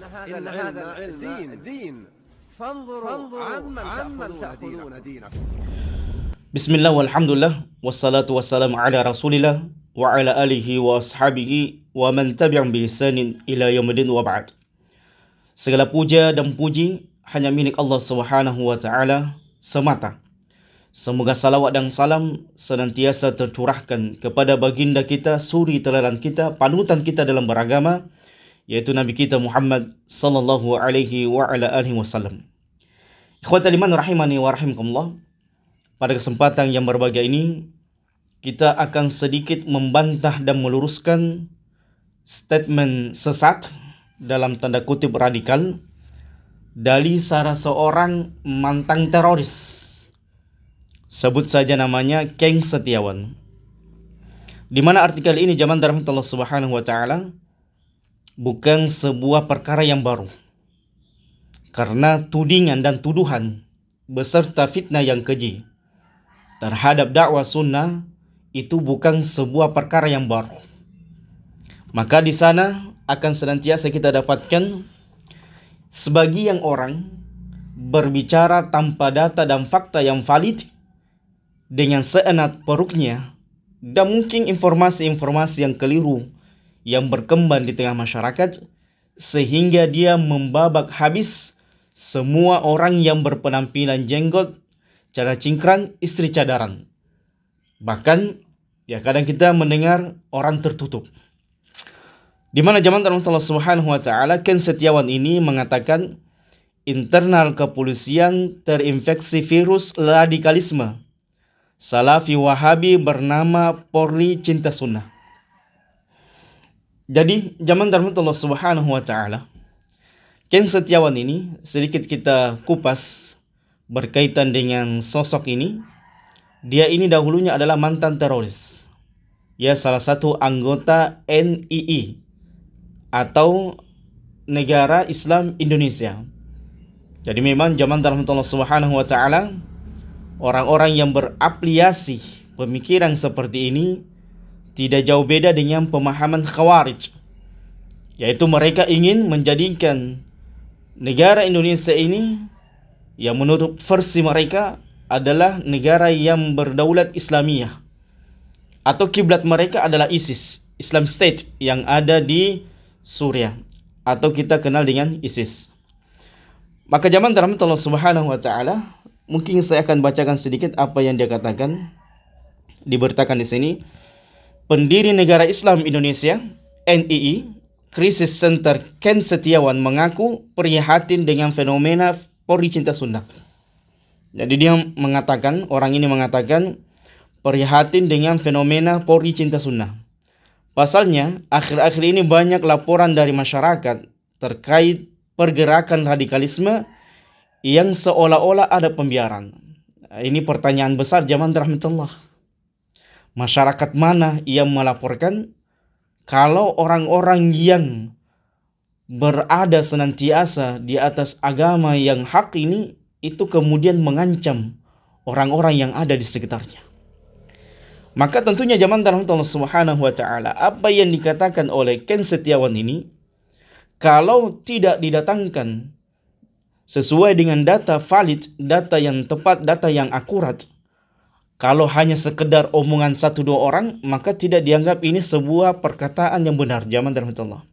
إن هذا العلم دين فانظروا عمن تأخذون دينكم. Bismillah walhamdulillah wassalatu wassalamu ala rasulillah wa ala alihi wa ashabihi wa man tabi'an bi ihsanin ila yaumil wa ba'd. Segala puja dan puji hanya milik Allah Subhanahu wa taala semata. Semoga salawat dan salam senantiasa tercurahkan kepada baginda kita, suri teladan kita, panutan kita dalam beragama, yaitu Nabi kita Muhammad sallallahu alaihi wa ala alihi wasallam. Ikhwatal iman rahimani wa rahimakumullah. Pada kesempatan yang berbahagia ini, kita akan sedikit membantah dan meluruskan statement sesat dalam tanda kutip radikal dari salah seorang mantan teroris. Sebut saja namanya Keng Setiawan. Di mana artikel ini zaman rahmatullah subhanahu wa ta'ala bukan sebuah perkara yang baru. Karena tudingan dan tuduhan beserta fitnah yang keji terhadap dakwah sunnah itu bukan sebuah perkara yang baru. Maka di sana akan senantiasa kita dapatkan sebagian orang berbicara tanpa data dan fakta yang valid dengan seenak perutnya, dan mungkin informasi-informasi yang keliru yang berkembang di tengah masyarakat sehingga dia membabak habis semua orang yang berpenampilan jenggot, cara cingkrang, istri cadaran. Bahkan ya kadang kita mendengar orang tertutup. Di mana zaman Allah Subhanahu wa taala Ken Setiawan ini mengatakan internal kepolisian terinfeksi virus radikalisme Salafi Wahabi bernama Polri Cinta Sunnah. Jadi zaman Allah Subhanahu wa taala Ken Setiawan ini sedikit kita kupas berkaitan dengan sosok ini. Dia ini dahulunya adalah mantan teroris. Ya, salah satu anggota NII atau Negara Islam Indonesia. Jadi memang zaman Allah Subhanahu wa taala orang-orang yang berafiliasi pemikiran seperti ini tidak jauh beda dengan pemahaman Khawarij, yaitu mereka ingin menjadikan negara Indonesia ini yang menurut versi mereka adalah negara yang berdaulat Islamiyah, atau kiblat mereka adalah ISIS, Islam State yang ada di Suriah, atau kita kenal dengan ISIS. Maka zaman Allah Subhanahu wa taala, mungkin saya akan bacakan sedikit apa yang dia katakan. Diberitakan di sini, pendiri Negara Islam Indonesia NII Krisis Center Ken Setiawan mengaku prihatin dengan fenomena Polri Cinta Sunnah. Jadi dia mengatakan, orang ini mengatakan prihatin dengan fenomena Polri Cinta Sunnah. Pasalnya, akhir-akhir ini banyak laporan dari masyarakat terkait pergerakan radikalisme yang seolah-olah ada pembiaran. Ini pertanyaan besar zaman rahmatullah. Masyarakat mana yang melaporkan kalau orang-orang yang berada senantiasa di atas agama yang hak ini itu kemudian mengancam orang-orang yang ada di sekitarnya? Maka tentunya zaman Allah Subhanahu wa taala, apa yang dikatakan oleh Ken Setiawan ini, kalau tidak didatangkan sesuai dengan data valid, data yang tepat, data yang akurat, kalau hanya sekedar omongan satu dua orang, maka tidak dianggap ini sebuah perkataan yang benar zaman rahmatullah.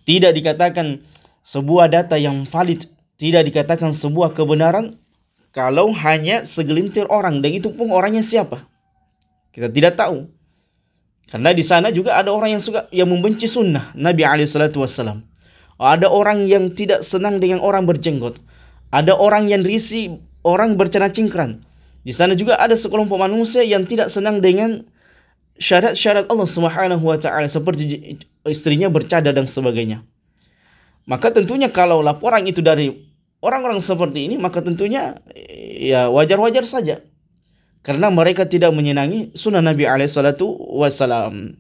Tidak dikatakan sebuah data yang valid, tidak dikatakan sebuah kebenaran kalau hanya segelintir orang, dan itu pun orangnya siapa kita tidak tahu. Karena di sana juga ada orang yang membenci sunnah Nabi alaihissalatu wassalam. Ada orang yang tidak senang dengan orang berjenggot. Ada orang yang risih orang bercana cingkrang. Di sana juga ada sekelompok manusia yang tidak senang dengan syarat-syarat Allah Subhanahu wa taala, seperti istrinya bercadar dan sebagainya. Maka tentunya kalau laporan itu dari orang-orang seperti ini, maka tentunya ya wajar-wajar saja, karena mereka tidak menyenangi sunnah Nabi alaihissalatu wassalam.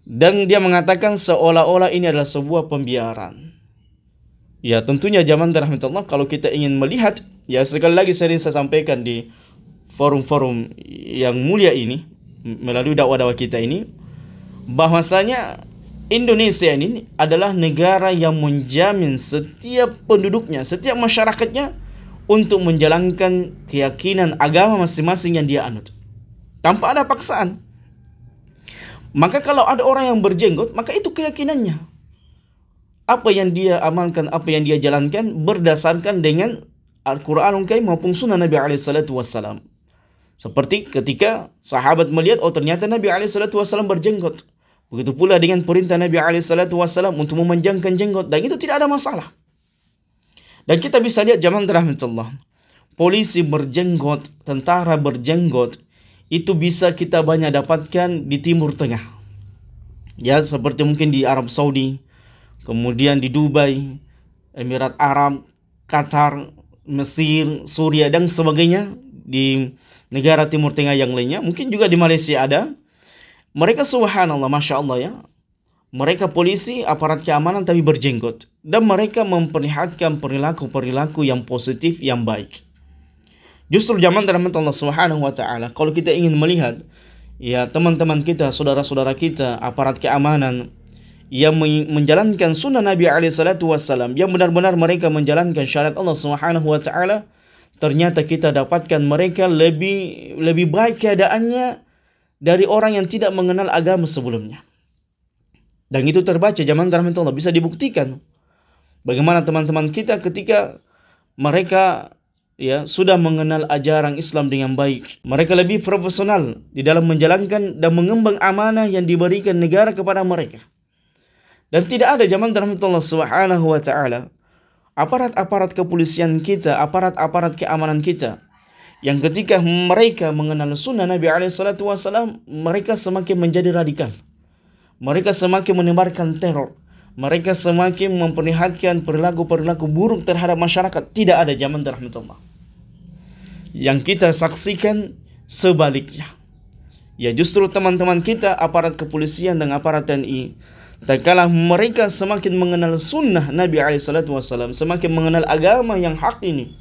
Dan dia mengatakan seolah-olah ini adalah sebuah pembiaran. Ya tentunya zaman rahmatullah, kalau kita ingin melihat, ya sekali lagi sering saya sampaikan di forum-forum yang mulia ini melalui dakwah-dakwah kita ini, bahwasanya Indonesia ini adalah negara yang menjamin setiap penduduknya, setiap masyarakatnya untuk menjalankan keyakinan agama masing-masing yang dia anut tanpa ada paksaan. Maka kalau ada orang yang berjenggot, maka itu keyakinannya. Apa yang dia amalkan, apa yang dia jalankan berdasarkan dengan Al-Quranul Karim maupun sunnah Nabi SAW. Seperti ketika sahabat melihat, oh ternyata Nabi SAW berjenggot. Begitu pula dengan perintah Nabi SAW untuk memanjangkan jenggot, dan itu tidak ada masalah. Dan kita bisa lihat zaman rahmatullah, polisi berjenggot, tentara berjenggot, itu bisa kita banyak dapatkan di Timur Tengah. Ya, seperti mungkin di Arab Saudi, kemudian di Dubai, Emirat Arab, Qatar, Mesir, Suriah, dan sebagainya, di negara Timur Tengah yang lainnya. Mungkin juga di Malaysia ada. Mereka subhanallah, Masya Allah ya, mereka polisi, aparat keamanan tapi berjenggot. Dan mereka memperlihatkan perilaku-perilaku yang positif, yang baik. Justru zaman rahmat Allah subhanahu wa ta'ala, kalau kita ingin melihat ya teman-teman kita, saudara-saudara kita, aparat keamanan yang menjalankan sunnah Nabi SAW, yang benar-benar mereka menjalankan syariat Allah subhanahu wa ta'ala, ternyata kita dapatkan mereka lebih baik keadaannya dari orang yang tidak mengenal agama sebelumnya. Dan itu terbaca zaman rahmatullah, bisa dibuktikan bagaimana teman-teman kita ketika mereka ya sudah mengenal ajaran Islam dengan baik. Mereka lebih profesional di dalam menjalankan dan mengembang amanah yang diberikan negara kepada mereka. Dan tidak ada zaman rahmatullah subhanahu wa ta'ala aparat-aparat kepolisian kita, aparat-aparat keamanan kita, yang ketika mereka mengenal sunnah Nabi SAW, mereka semakin menjadi radikal. Mereka semakin menebarkan teror. Mereka semakin memperlihatkan perilaku-perilaku buruk terhadap masyarakat. Tidak ada zaman rahmatullah. Yang kita saksikan sebaliknya. Ya justru teman-teman kita, aparat kepolisian dan aparat TNI, tak kalah mereka semakin mengenal sunnah Nabi SAW, semakin mengenal agama yang hak ini,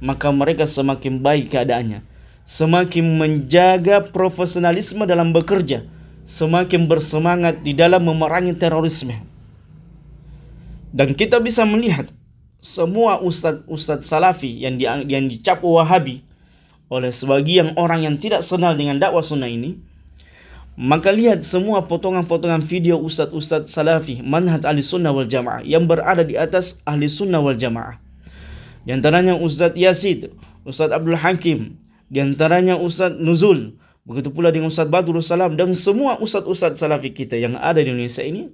maka mereka semakin baik keadaannya, semakin menjaga profesionalisme dalam bekerja, semakin bersemangat di dalam memerangi terorisme. Dan kita bisa melihat semua ustadz salafi yang dicap wahabi oleh sebagian orang yang tidak kenal dengan dakwah sunnah ini, maka lihat semua potongan-potongan video ustadz salafi manhaj ahli sunnah wal jamaah yang berada di atas ahli sunnah wal jamaah. Di antaranya Ustadz Yasid, Ustadz Abdul Hakim, di antaranya Ustadz Nuzul, begitu pula dengan Ustadz Badrul Salam, dan semua ustadz salafi kita yang ada di Indonesia ini.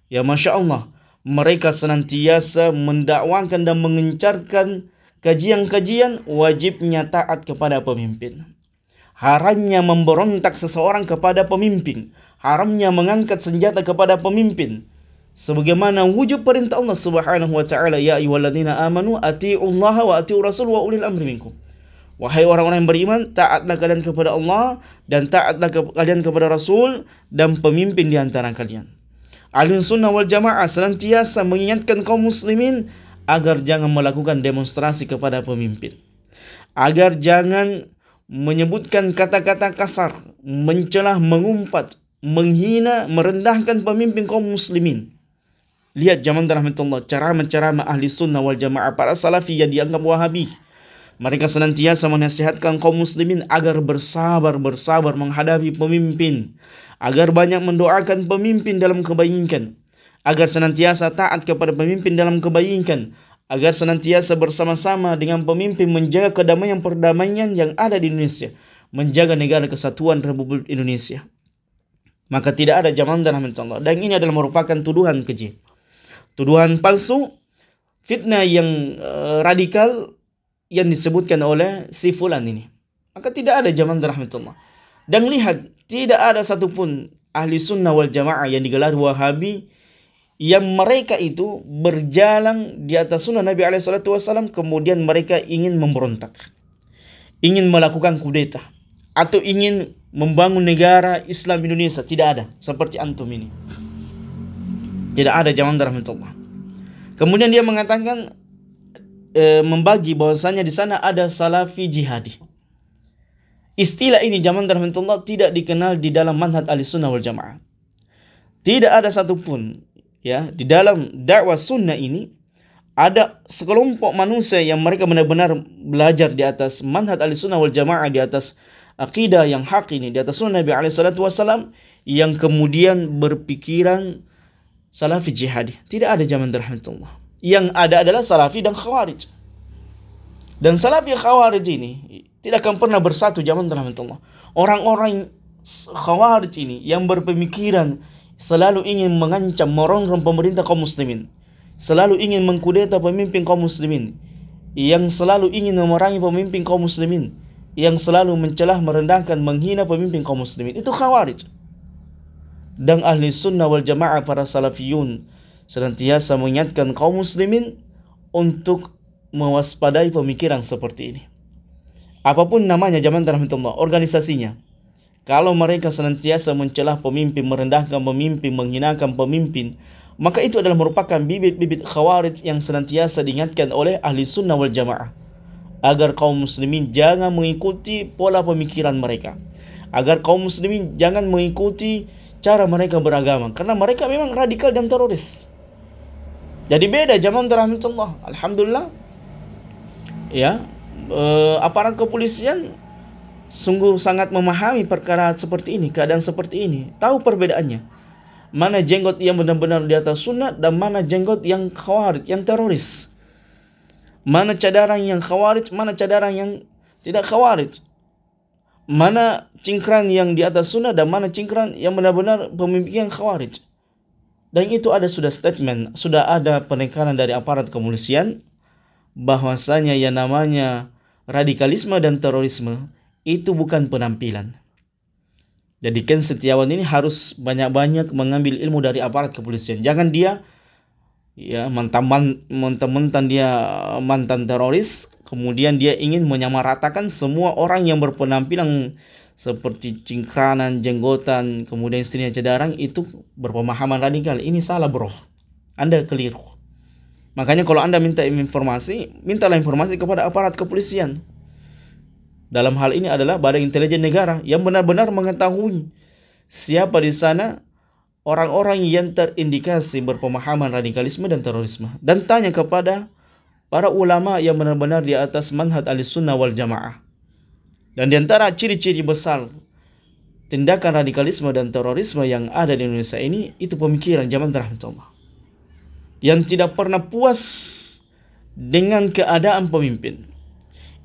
Ya Masya Allah, mereka senantiasa mendakwakan dan mengencarkan kajian-kajian wajibnya taat kepada pemimpin, haramnya memberontak seseorang kepada pemimpin, haramnya mengangkat senjata kepada pemimpin, sebagaimana wujud perintah Allah Subhanahu wa taala, ya ayyuhalladzina amanu atiiullaha wa atiiur rasul wa ulil amri minkum. Wahai orang-orang yang beriman, taatlah kalian kepada Allah dan taatlah kalian kepada Rasul dan pemimpin di antara kalian. Ahli sunnah wal jamaah senantiasa mengingatkan kaum muslimin agar jangan melakukan demonstrasi kepada pemimpin, agar jangan menyebutkan kata-kata kasar, mencela, mengumpat, menghina, merendahkan pemimpin kaum muslimin. Lihat zaman rahmatullah, ceramah-ceramah ahli sunnah wal jamaah, para salafi yang dianggap wahabi. Mereka senantiasa menasihatkan kaum muslimin agar bersabar menghadapi pemimpin, agar banyak mendoakan pemimpin dalam kebaikan, agar senantiasa taat kepada pemimpin dalam kebaikan, agar senantiasa bersama-sama dengan pemimpin menjaga perdamaian yang ada di Indonesia, menjaga negara kesatuan Republik Indonesia. Maka tidak ada zaman rahmatullah, dan ini adalah merupakan tuduhan keji, tuduhan palsu, fitnah yang radikal yang disebutkan oleh si fulan ini. Maka tidak ada zaman rahmatullah. Dan lihat, tidak ada satupun ahli sunnah wal jamaah yang digelar wahabi yang mereka itu berjalan di atas sunnah Nabi SAW, kemudian mereka ingin memberontak, ingin melakukan kudeta, atau ingin membangun negara Islam Indonesia. Tidak ada seperti antum ini. Tidak ada zaman rahmatullah. Kemudian dia mengatakan, membagi bahwasanya di sana ada salafi jihadi. Istilah ini zaman rahmatullah tidak dikenal di dalam manhaj ahli sunnah wal jamaah. Tidak ada satupun ya di dalam dakwah sunnah ini ada sekelompok manusia yang mereka benar-benar belajar di atas manhaj Ahlussunnah wal Jamaah, di atas akidah yang hak ini, di atas sunnah Nabi alaihi salatu wasallam, yang kemudian berpikiran salafi jihadi. Tidak ada zaman rahmatullah. Yang ada adalah salafi dan khawarij. Dan salafi khawarij ini tidak akan pernah bersatu zaman rahmatullah. Orang-orang khawarij ini yang berpemikiran selalu ingin mengancam, merongrong pemerintah kaum muslimin, selalu ingin mengkudeta pemimpin kaum muslimin, yang selalu ingin memerangi pemimpin kaum muslimin, yang selalu mencelah, merendahkan, menghina pemimpin kaum muslimin. Itu khawarij. Dan ahli sunnah wal jamaah, para salafiyun, senantiasa mengingatkan kaum muslimin untuk mewaspadai pemikiran seperti ini. Apapun namanya zaman rahmatullah, organisasinya, kalau mereka senantiasa mencelah pemimpin, merendahkan pemimpin, menghinakan pemimpin, maka itu adalah merupakan bibit-bibit khawarij yang senantiasa diingatkan oleh ahli sunnah wal jamaah, agar kaum muslimin jangan mengikuti pola pemikiran mereka, agar kaum muslimin jangan mengikuti cara mereka beragama, karena mereka memang radikal dan teroris. Jadi beda zaman rahmatullah. Alhamdulillah ya, aparat kepolisian sungguh sangat memahami perkara seperti ini, keadaan seperti ini, tahu perbedaannya, mana jenggot yang benar-benar di atas sunnah dan mana jenggot yang khawarij, yang teroris, mana cadaran yang khawarij, mana cadaran yang tidak khawarij, mana cingkrang yang di atas sunnah dan mana cingkrang yang benar-benar pemimpin khawarij. Dan itu ada sudah statement, sudah ada penekanan dari aparat kepolisian bahwasanya yang namanya radikalisme dan terorisme itu bukan penampilan. Jadi Ken Setiawan ini harus banyak-banyak mengambil ilmu dari aparat kepolisian. Jangan dia ya mentang-mentang dia mantan teroris, kemudian dia ingin menyamaratakan semua orang yang berpenampilan seperti cingkranan, jenggotan, kemudian istrinya cedarang itu berpemahaman radikal. Ini salah bro, Anda keliru. Makanya kalau Anda minta informasi, mintalah informasi kepada aparat kepolisian. Dalam hal ini adalah Badan Intelijen Negara yang benar-benar mengetahui siapa di sana orang-orang yang terindikasi berpemahaman radikalisme dan terorisme, dan tanya kepada para ulama yang benar-benar di atas manhaj Ahlussunnah wal Jamaah. Dan di antara ciri-ciri besar tindakan radikalisme dan terorisme yang ada di Indonesia ini, itu pemikiran zaman rahmatullah, yang tidak pernah puas dengan keadaan pemimpin,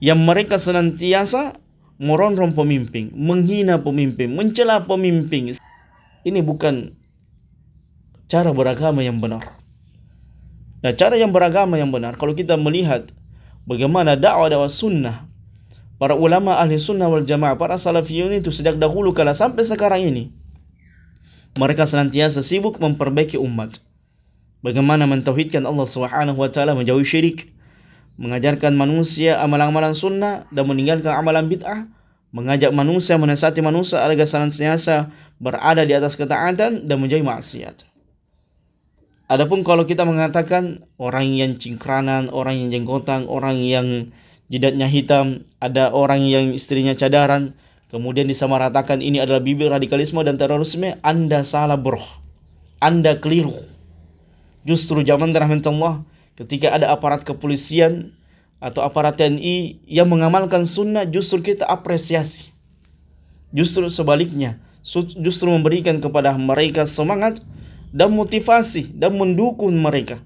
yang mereka senantiasa merongrong pemimpin, menghina pemimpin, mencela pemimpin. Ini bukan cara beragama yang benar. Nah, cara yang beragama yang benar, kalau kita melihat bagaimana dakwah sunnah, para ulama ahli sunnah wal jamaah, para salafiyun itu sejak dahulu kala sampai sekarang ini, mereka senantiasa sibuk memperbaiki umat. Bagaimana mentauhidkan Allah Subhanahu wa taala, menjauhi syirik, mengajarkan manusia amalan-amalan sunnah dan meninggalkan amalan bid'ah, mengajak manusia, menasihati manusia agar senantiasa berada di atas ketaatan dan menjauhi maksiat. Adapun kalau kita mengatakan orang yang cingkranan, orang yang jenggotan, orang yang jidatnya hitam, ada orang yang istrinya cadaran, kemudian disamaratakan ini adalah bibit radikalisme dan terorisme, Anda salah bro, Anda keliru. Justru zaman rahmatullah, ketika ada aparat kepolisian atau aparat TNI yang mengamalkan sunnah, justru kita apresiasi. Justru sebaliknya, justru memberikan kepada mereka semangat dan motivasi dan mendukung mereka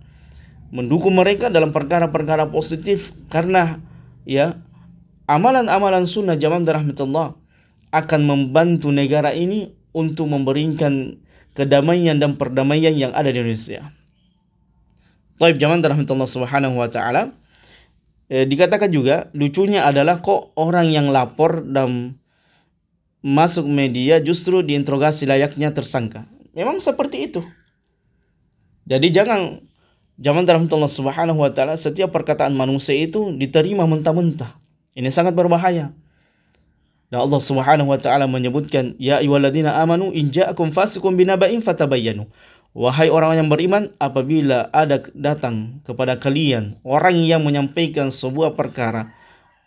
dalam perkara-perkara positif, karena ya amalan-amalan sunnah zaman rahmatullah akan membantu negara ini untuk memberikan kedamaian dan perdamaian yang ada di Indonesia. Taib zaman rahmatullah subhanahu wa ta'ala, dikatakan juga lucunya adalah kok orang yang lapor dan masuk media justru diinterogasi layaknya tersangka. Memang seperti itu. Jadi jangan zaman rahmatullah subhanahu wa ta'ala setiap perkataan manusia itu diterima mentah-mentah. Ini sangat berbahaya. Dan Allah subhanahu wa ta'ala menyebutkan, ya ayyuhalladzina amanu in ja'akum fasiqun binaba'in fatabayyanu. Wahai orang yang beriman, apabila ada datang kepada kalian orang yang menyampaikan sebuah perkara,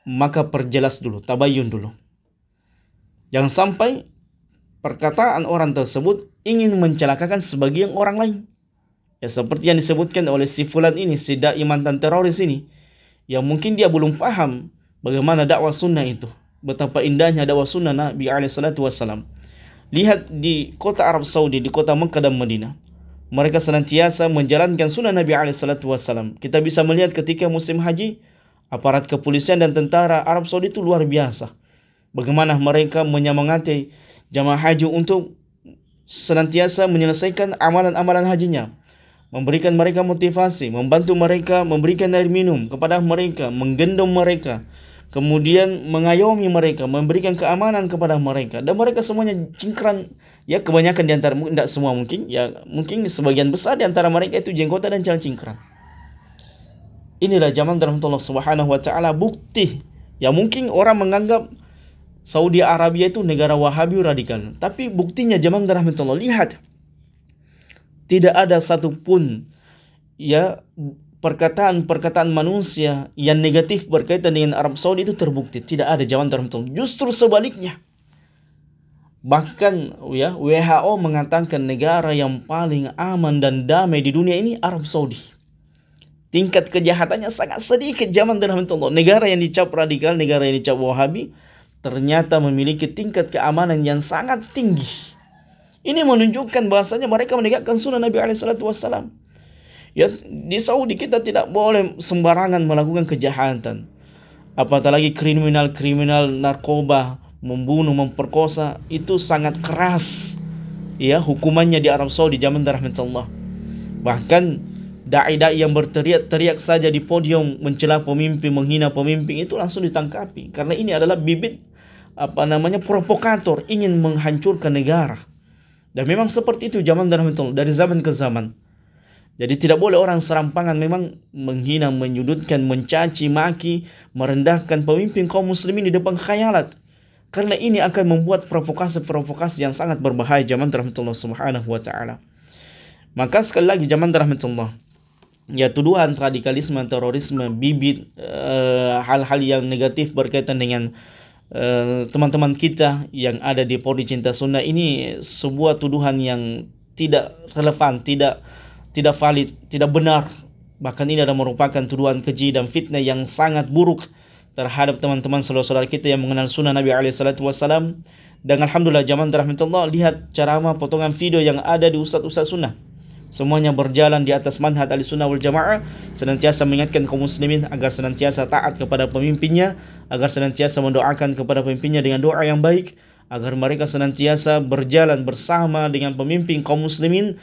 maka perjelas dulu, tabayyun dulu. Jangan sampai perkataan orang tersebut ingin mencelakakan sebagian orang lain. Ya seperti yang disebutkan oleh si fulan ini, si dai mantan teroris ini, yang mungkin dia belum paham bagaimana dakwah sunnah itu, betapa indahnya dakwah sunnah Nabi SAW. Lihat di kota Arab Saudi, di kota Mekah dan Madinah, mereka senantiasa menjalankan sunnah Nabi SAW. Kita bisa melihat ketika musim haji, aparat kepolisian dan tentara Arab Saudi itu luar biasa. Bagaimana mereka menyemangati jamaah haji untuk senantiasa menyelesaikan amalan-amalan hajinya, memberikan mereka motivasi, membantu mereka, memberikan air minum kepada mereka, menggendong mereka, kemudian mengayomi mereka, memberikan keamanan kepada mereka, dan mereka semuanya cingkrang. Ya kebanyakan di antara, tidak semua mungkin, ya mungkin sebagian besar di antara mereka itu jenggotan dan jalan cingkrang. Inilah zaman rahmatullah subhanahu wa ta'ala, bukti. Ya mungkin orang menganggap Saudi Arabia itu negara Wahabi radikal, tapi buktinya zaman rahmatullah, lihat, tidak ada satupun ya perkataan manusia yang negatif berkaitan dengan Arab Saudi itu terbukti. Tidak ada zaman rahmatullah. Justru sebaliknya. Bahkan ya WHO mengatakan negara yang paling aman dan damai di dunia ini Arab Saudi. Tingkat kejahatannya sangat sedikit zaman rahmatullah. Negara yang dicap radikal, negara yang dicap Wahabi, ternyata memiliki tingkat keamanan yang sangat tinggi. Ini menunjukkan bahasanya mereka menegakkan sunnah Nabi SAW. Ya, di Saudi kita tidak boleh sembarangan melakukan kejahatan. Apalagi kriminal narkoba, membunuh, memperkosa, itu sangat keras. Ya, hukumannya di Arab Saudi zaman rahmatullah. Bahkan dai-dai yang berteriak-teriak saja di podium mencela pemimpin, menghina pemimpin itu langsung ditangkapi, karena ini adalah bibit provokator, ingin menghancurkan negara. Dan memang seperti itu zaman rahmatullah, dari zaman ke zaman. Jadi tidak boleh orang serampangan memang menghina, menyudutkan, mencaci maki, merendahkan pemimpin kaum muslimin di depan khayalat. Karena ini akan membuat provokasi yang sangat berbahaya zaman rahmatullah subhanahu wa ta'ala. Maka sekali lagi zaman rahmatullah, ya tuduhan radikalisme, terorisme, bibit hal-hal yang negatif berkaitan dengan teman-teman kita yang ada di Podi Cinta Sunnah ini sebuah tuduhan yang tidak relevan, tidak valid, tidak benar. Bahkan ini adalah merupakan tuduhan keji dan fitnah yang sangat buruk terhadap teman-teman saudara-saudara kita yang mengenal sunnah Nabi SAW. Dan alhamdulillah zaman rahmatullah, lihat ceramah potongan video yang ada di ustaz-ustaz sunnah, semuanya berjalan di atas manhaj Ahlussunnah wal Jamaah, senantiasa mengingatkan kaum muslimin agar senantiasa taat kepada pemimpinnya, agar senantiasa mendoakan kepada pemimpinnya dengan doa yang baik, agar mereka senantiasa berjalan bersama dengan pemimpin kaum muslimin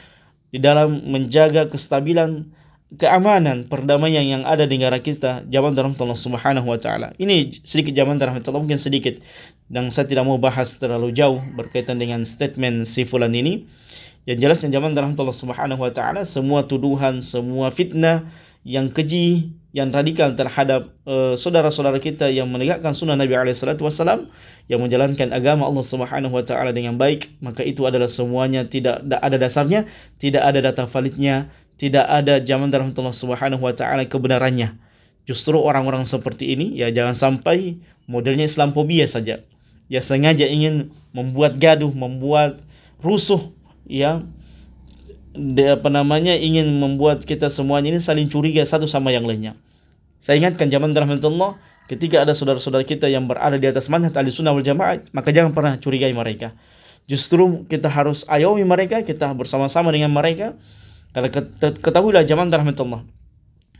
di dalam menjaga kestabilan, keamanan, perdamaian yang ada di negara kita zaman rahmatullah subhanahu wa ta'ala. Ini sedikit zaman rahmatullah, mungkin sedikit, dan saya tidak mau bahas terlalu jauh berkaitan dengan statement si fulan ini. Yang jelasnya zaman rahmatullah subhanahu wa ta'ala, semua tuduhan, semua fitnah yang keji, yang radikal terhadap saudara-saudara kita yang menegakkan sunnah Nabi SAW, yang menjalankan agama Allah subhanahu wa ta'ala dengan baik, maka itu adalah semuanya tidak ada dasarnya, tidak ada data validnya, tidak ada zaman rahmatullah subhanahu wa ta'ala kebenarannya. Justru orang-orang seperti ini, ya jangan sampai modelnya Islamophobia saja, ya sengaja ingin membuat gaduh, membuat rusuh, ya ingin membuat kita semuanya ini saling curiga satu sama yang lainnya. Saya ingatkan zaman rahmatullah, ketika ada saudara-saudara kita yang berada di atas manhaj Ahlussunnah wal Jamaah, maka jangan pernah curigai mereka. Justru kita harus ayomi mereka, kita bersama-sama dengan mereka. Karena ketahuilah zaman rahmatullah,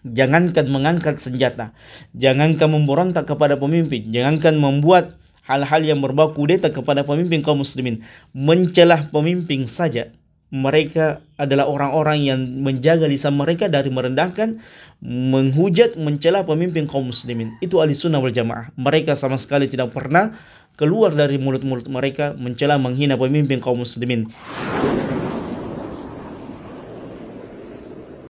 jangankan mengangkat senjata, jangankan memberontak kepada pemimpin, jangankan membuat hal-hal yang berbau kudeta kepada pemimpin kaum muslimin, mencelah pemimpin saja, mereka adalah orang-orang yang menjaga lisan mereka dari merendahkan, menghujat, mencela pemimpin kaum muslimin. Itu Ahlussunnah wal Jamaah. Mereka sama sekali tidak pernah keluar dari mulut-mulut mereka mencela, menghina pemimpin kaum muslimin.